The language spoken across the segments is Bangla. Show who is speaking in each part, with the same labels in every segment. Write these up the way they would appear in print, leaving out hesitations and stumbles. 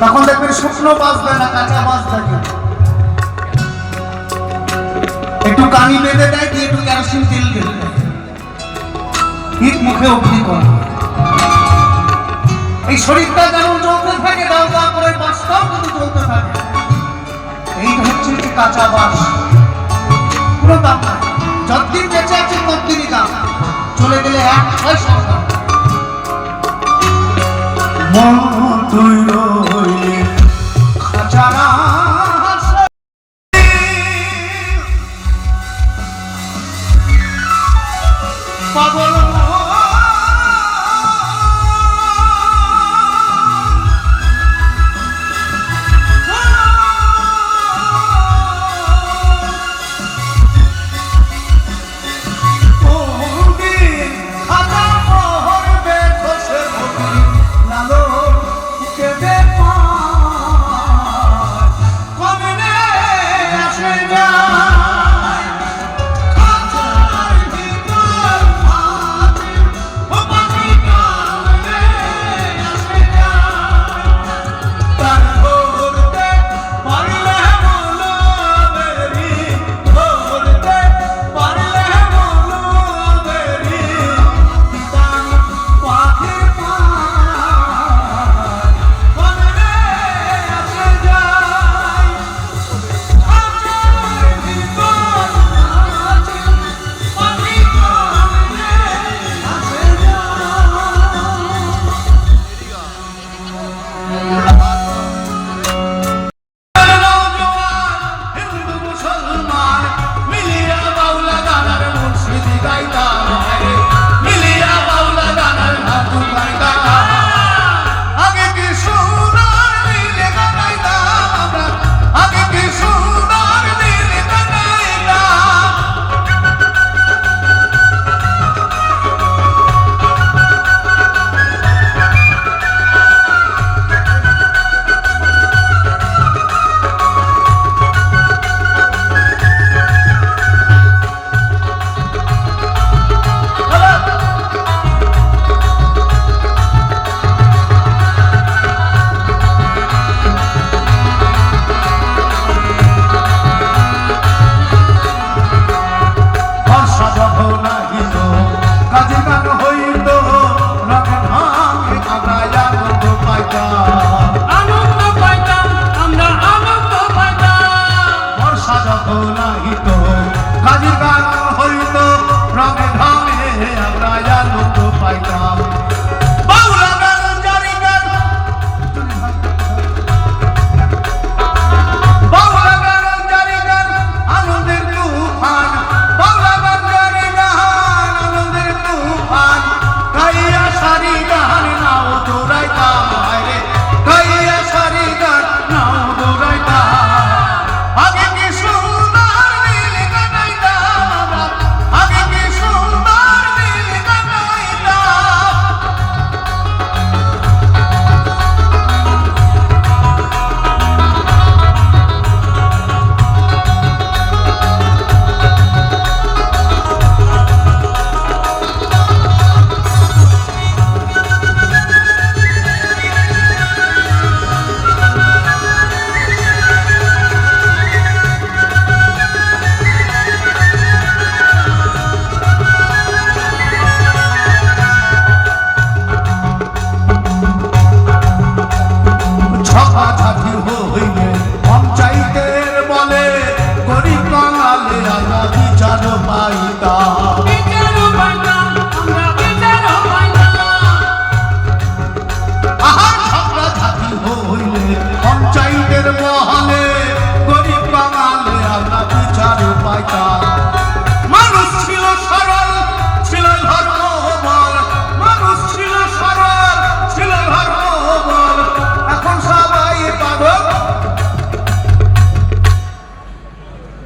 Speaker 1: তখন দেখবেন শুকনো বাঁচবে না, কাঁচা বাঁচ থাকে। একটু কানি বেঁধে দেয়, দিয়ে একটু কেরোসিন তেল ঢেলে দেয়, হিট মুখে অগ্নি করা। এই শরীরটা যেমন চলতে থাকে, দাও দাও করে বাঁচটাও কিন্তু চলতে থাকে। এইটা হচ্ছে একটি কাঁচা বাঁশ, পুরো দাম নাই। যতদিন বেঁচে আছে ততদিনই দাম, চলে গেলে এক ছয় সংখ্যা। মন তুই রইলে খাঁচারা পাগল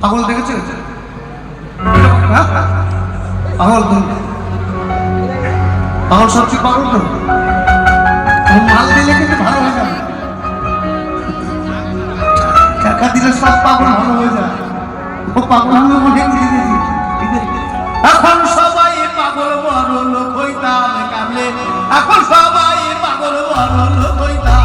Speaker 1: পাগল দেখেছে, পাগল পাগল সত্যি পাগল তো মাল দিলে কিন্তু ভালো হয়ে যাবে, টাকা দিলে সব পাগল ভালো হয়ে যায়। ও পাগল আমি মনে দিয়েছি, এখন সবাই পাগল বড় লোক হইতাম কামলে, এখন সবাই পাগল বড় লোক হইতাম।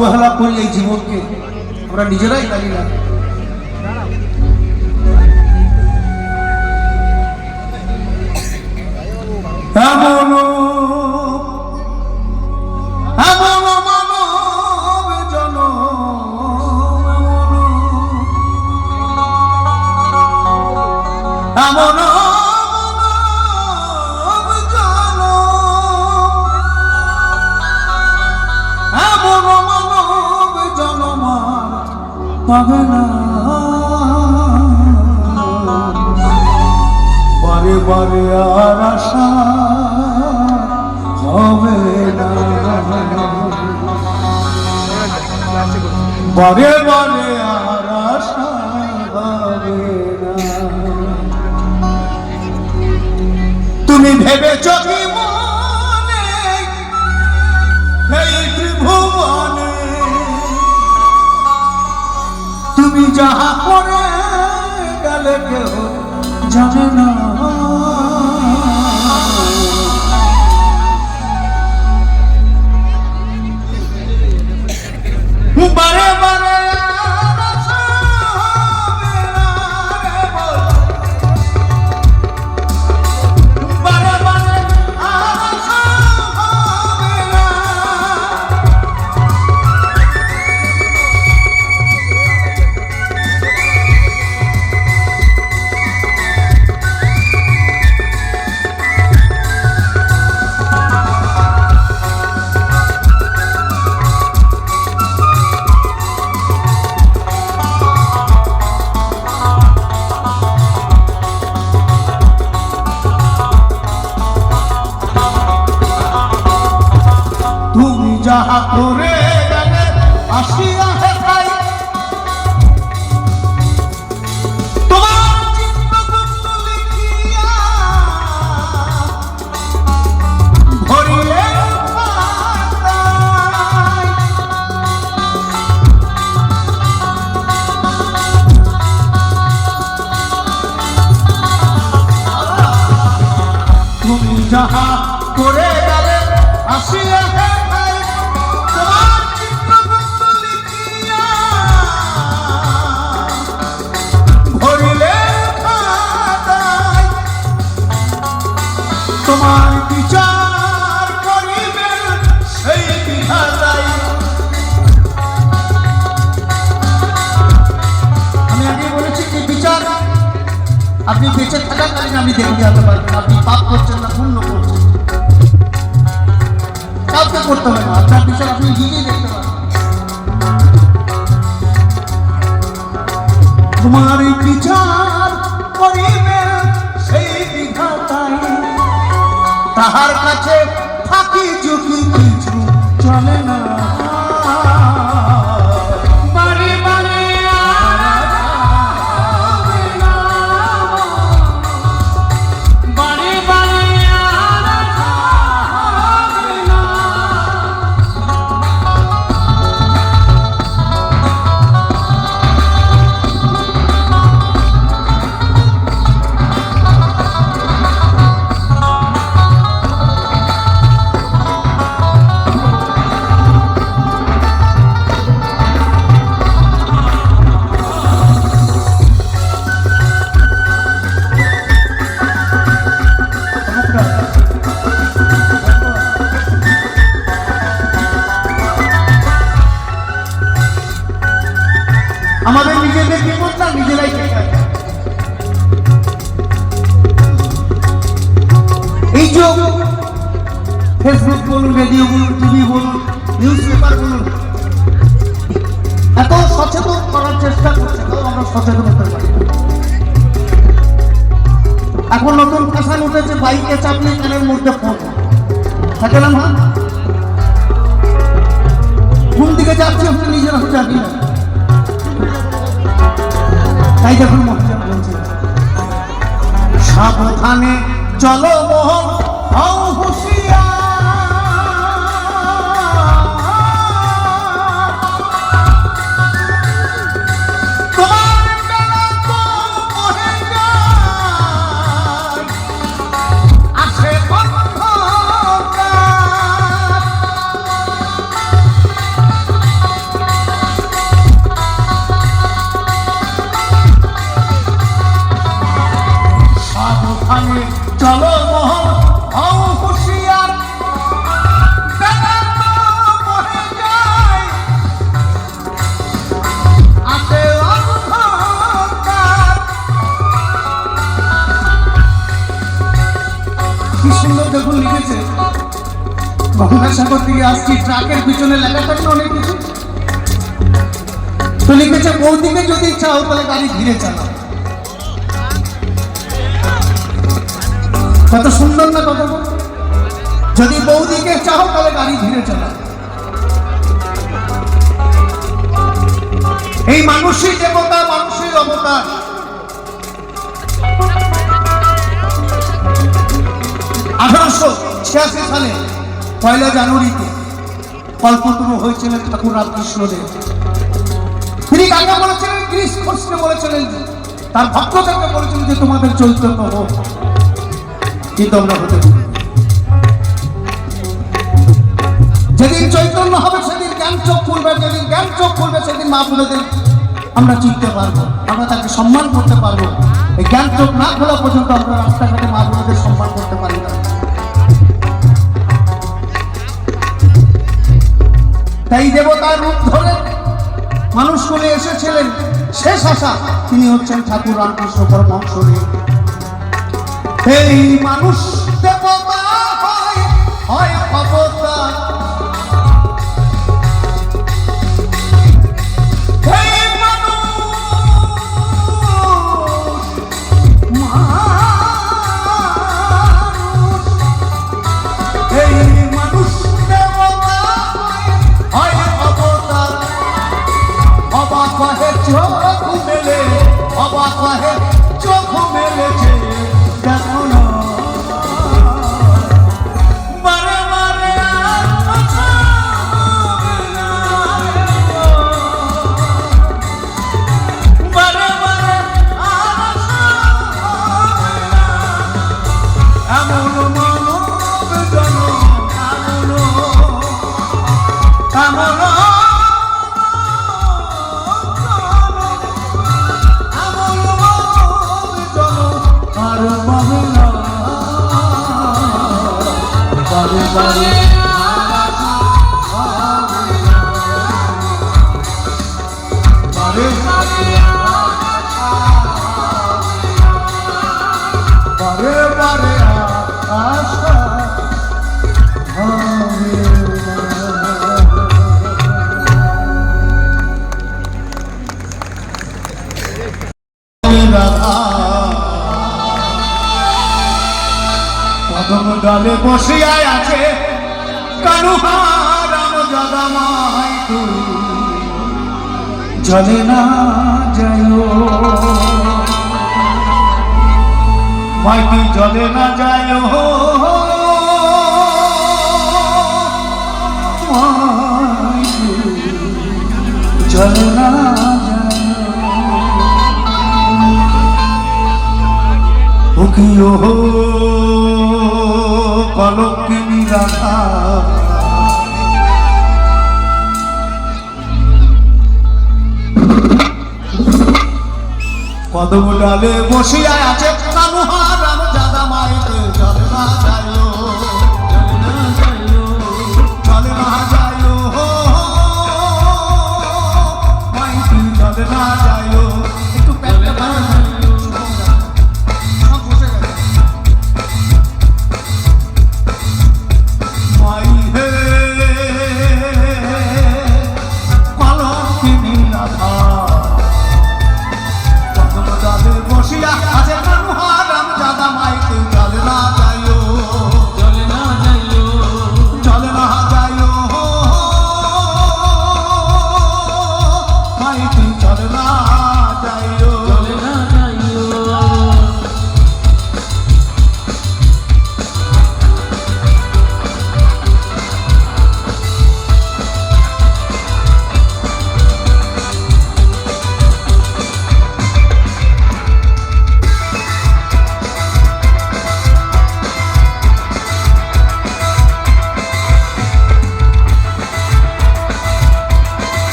Speaker 1: অবহেলা করি এই জীবনকে, আমরা নিজেরাই জানি না। এমন এমন মানব জনম, এমন মানব জনম, এমন মানব জনম পাবে না। বারে বারে আর আশা হবে না, বারে বারে আর আশা হবে না। তুমি ভেবেছ কি মনে এই ত্রিভুবনে তুমি যাহা করে গেলে কেউ জানে না। বারে বারে যাহা করে গেলে আসিয়া হেতাই তোমার চিত্রগুপ্ত লিখিয়া ভরিলে তুমি যাহা করে গেলে আসিয়া তোমার বিচার করিবে সেই বিধাতাই। আমি আগে বলেছি যে বিচার আপনি বেঁচে থাকাকালীন আমি দেখতে যেতে পারবেন, আপনি পাপ করছেন না পুণ্য করছেন, কাউকে করতে হবে না, আপনার বিচার আপনি নিজেই দেখতে পারবেন। তোমার বিচার করিবে সেই বিধাতাই, তাহার কাছে ফাঁকি ঝুঁকি কিছু চলে না। বারে বারে বারে বারে আমাদের নিজেদের বিপদ না নিজেরাই ঠিক আছে। এই যে ফেসবুক বলুন, রেডিও বলুন, টিভি বলুন, নিউজ পেপার বলুন, এত সচেতন করার চেষ্টা করছে, তাও আমরা সচেতন হতে পারি। এখন নতুন ফ্যাশন উঠেছে, বাইকে চাপলে কানের মধ্যে ফোন থাকে না, মা কোন দিকে যাচ্ছে আপনি নিজেরা জানি না। তাই দেখুন মহাজন বলছে সাবধানে চলো মোহন হও হুঁশিয়ার, তোমার বেলা তো বহে যায়, আসে অন্ধকার। গঙ্গাসাগর থেকে আসছি, ট্রাকের পিছনে লেখা থাকে অনেক কিছু, তো লিখেছে বৌদিকে যদি চাও তাহলে গাড়ি ধীরে চালাও। কত সুন্দর না কথা, যদি বৌদিকে চাও তাহলে গাড়ি ধীরে চালাও। এই মানুষই দেবতা, মানুষই অবতার। 1886 সালে 1 জানুয়ারিতে কল্পতরু হয়েছিলেন ঠাকুর রামকৃষ্ণদেব। তিনি কাকে বলেছিলেন? গ্রিস ঘোষকে বলেছিলেন, তার ভক্তদেরকে বলেছিলেন যে তোমাদের চৈতন্য হোক, কিন্তু আমরা হতে পারি। যেদিন চৈতন্য হবে সেদিন জ্ঞান চোখ খুলবে, যেদিন জ্ঞান চোখ খুলবে সেদিন মা বোনেদের আমরা চিনতে পারবো, আমরা তাকে সম্মান করতে পারবো। এই জ্ঞান চোখ না খোলা পর্যন্ত আমরা রাস্তাঘাটে মা বোনেদের সম্মান করতে পারি না। তাই দেবতার রূপ ধরে মানুষ বলে এসেছিলেন, শেষ আশা তিনি হচ্ছেন ঠাকুর রামকৃষ্ণ পরমহংসদেব। এই মানুষ দেবতা হয়, হয় অবতার। চোখ মেলে অবাক হয়ে চোখ মেলেছে, দেখো না বারে বারে বারে বারে এমন মানব জন, এমন বারে বারে আশা কদম ডালে বসিয়ায় আছে কানুহা রাম জাদামাই, তুই জলে না যাইও ভাই, তুই জলে না যাইও জলে না যাইও উকিও কলঙ্কিনী রাধা। কদম ডালে বসিয়া আছে কানুহা রাম জাদামাই, জলে না যাইও জলে না যাইও ভাই, তুই জলে না যাইও। একটু প্যান্টটা বসিয়া আছে কানুহা রাম জাদামাই, তুই জলে না যাইও জলে না যাইও জলে না যাইও ভাই, তুই জলে না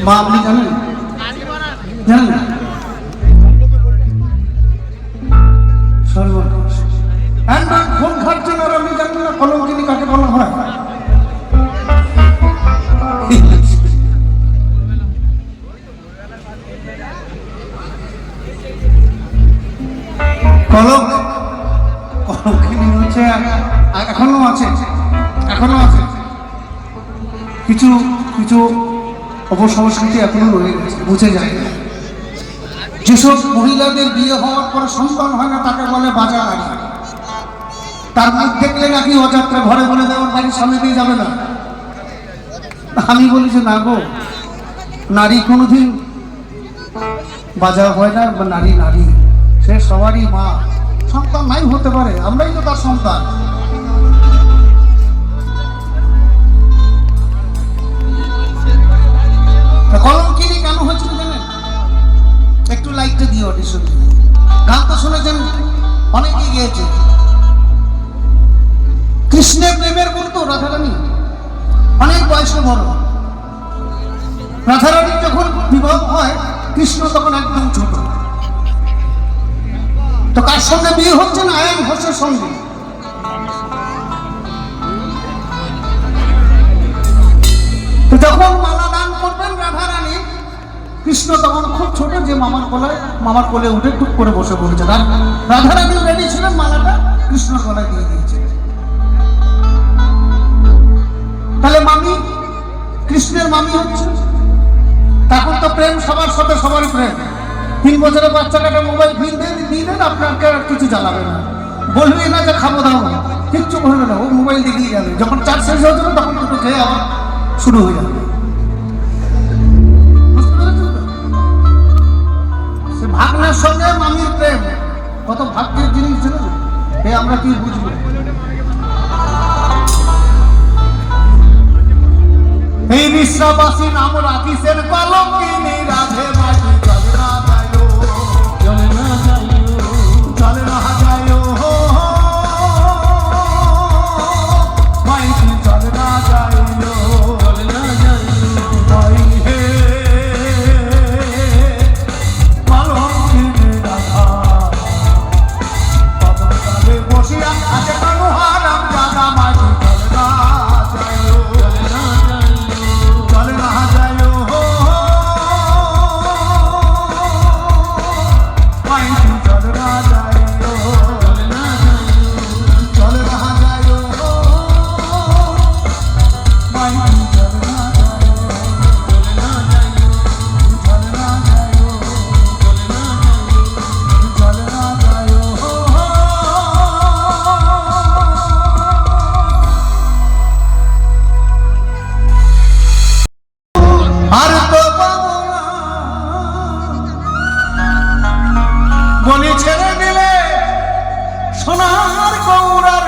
Speaker 1: মা আপনি জানেন? জানেন না? সর্বনাশ। অ্যান্ড্রয়েড ফোন ঘাটছেন আর আপনি জানেন না কলঙ্কিনী কাকে বলা হয়? কলঙ্কিনী হচ্ছে, এখনো আছে, এখনো আছে। কিছু কিছু অপসংস্কৃতি এখনো রয়ে গেছে, বুঝে যায় না। যেসব মহিলাদের বিয়ে হওয়ার পরে সন্তান হয় না তাকে বলে বাজা নারী। তার মুখ দেখলে নাকি অযাত্রা ঘরে বলে দেওয়ার বাড়ির সামনে দিয়ে যাবে না। আমি বলি যে না গো, নারী কোনোদিন বাজা হয় না, বা নারী নারী, সে সবারই মা। সন্তান নাই হতে পারে, আমরাই তো তার সন্তান। কলঙ্কিনী কেন হয়েছিল জানেন? একটু লাইটটা দিয়ে অডিশন। গান তো শুনেছেন, অনেকেই গিয়েছে। কৃষ্ণের প্রেমের গুণ তো রাধারানী অনেক বয়সে বড়। রাধারানীর যখন বিবাহ হয়, কৃষ্ণ তখন একদম ছোট। তো কার সঙ্গে বিয়ে হচ্ছে না? আয়ান ঘোষের সঙ্গে। তো যখন মালা দান করবেন রাধারানী, কৃষ্ণ তখন খুব ছোট, যে মামার কোলে উঠে টুক করে বসে পড়েছে। রাধারানী রেডি ছিলেন, মালাটা কৃষ্ণর গলায় দিয়ে দিয়েছে। তাহলে মামি, কৃষ্ণের মামি হচ্ছে। তখন তো প্রেম সবার সাথে, সবারই প্রেম। 3 বছরের বাচ্চাটাকে মোবাইল দিয়ে দেন, আপনাকে আর কিছু জ্বালাবে না, বলবেই না যে খাবো দাও, কিচ্ছু বলবে না, ও মোবাইল দিকেই যাবে। যখন চার্জ শেষ হয়ে যাবে তখন দুটো খেয়ে আবার শুরু হয়ে যাবে। সে ভাগ্নের সঙ্গে মামির প্রেম কত ভাগ্যের জিনিস ছিল, আমরা কি বুঝবো? এই বিশ্বাবাসী নাম রাখিছেন কলঙ্কিনী রাধে মাঝি। চলে না যাইও, চলে না যাইও, মাইকি চলে না যাইও, চলে না যাইও, ভাই হে কলঙ্কিনী রাধা। কদম তলে বসিয়া আছে কানুহারাম রাধা মাঝি। চলে না যাইও, বলি ছেড়ে দিলে সোনার গৌরার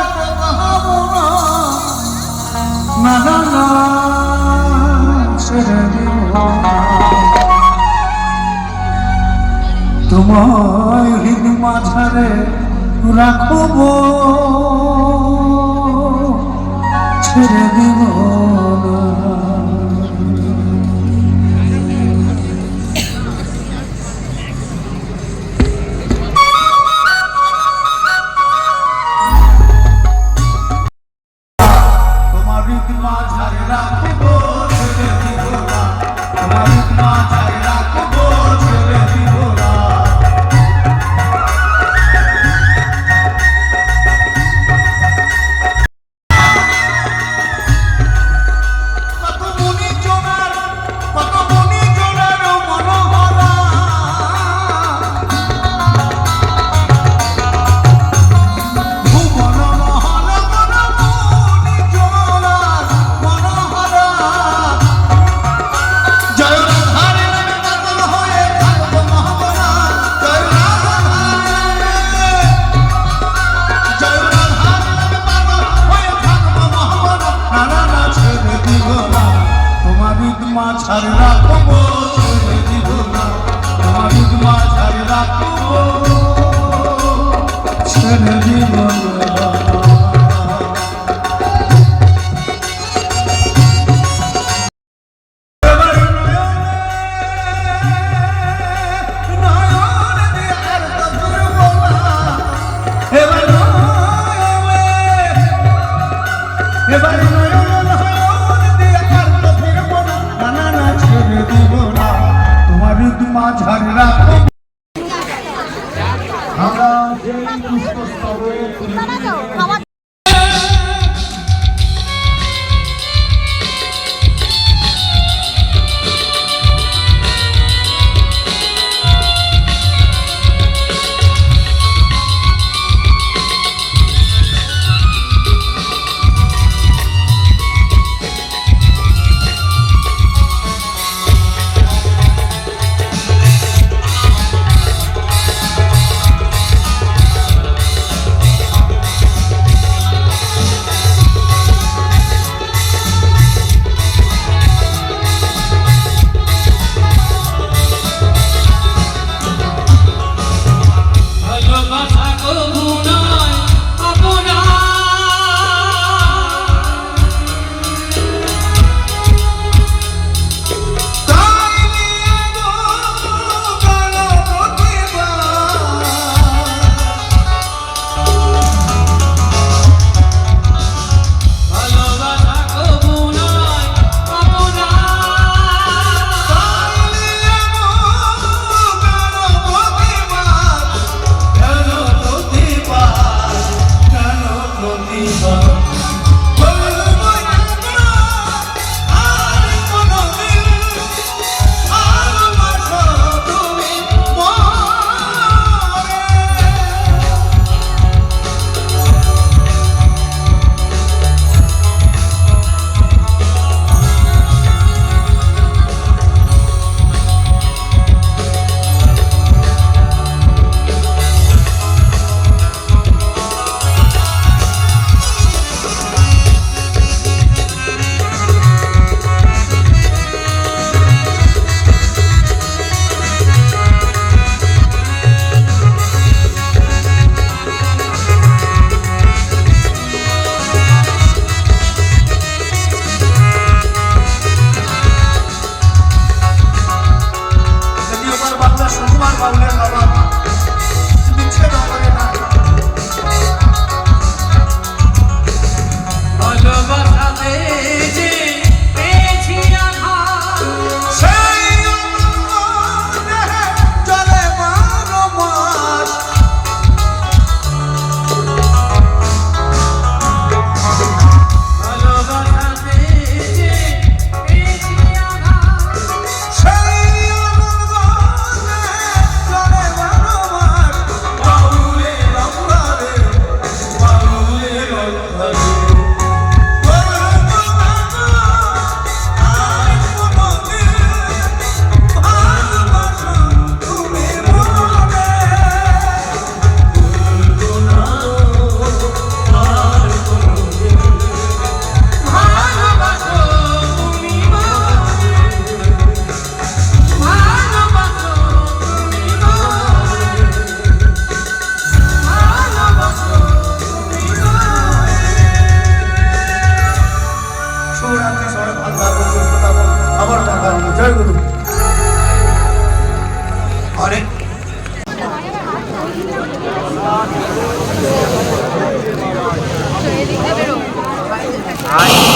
Speaker 1: না না না, ছেড়ে দিব তোমায় হৃদ মাঝারে রাখব, ছেড়ে দিব না। কত
Speaker 2: আয়